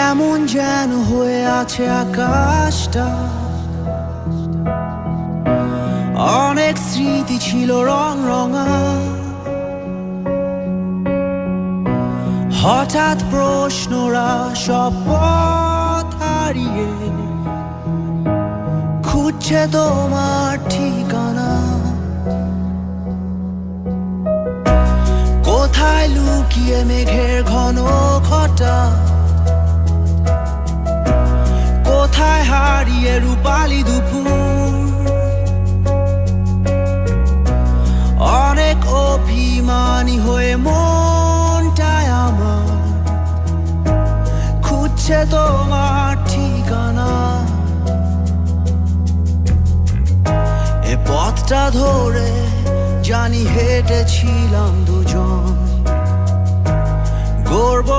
কেমন যেন হয়ে আছে আকাশটা, অনেক স্মৃতি ছিল রং রঙা। হঠাৎ প্রশ্নরা সব পথ হারিয়ে খুঁজছে তোমার ঠিকানা। কোথায় লুকিয়ে মেঘের ঘন ঘটা, কোথায় হারিয়ে রূপালি দুপুর। অনেক অভিমানী হয়ে মনটায় আমার খুঁজছে তোমার ঠিকানা। এ পথটা ধরে জানি হেঁটেছিলাম দুজন, গর্ব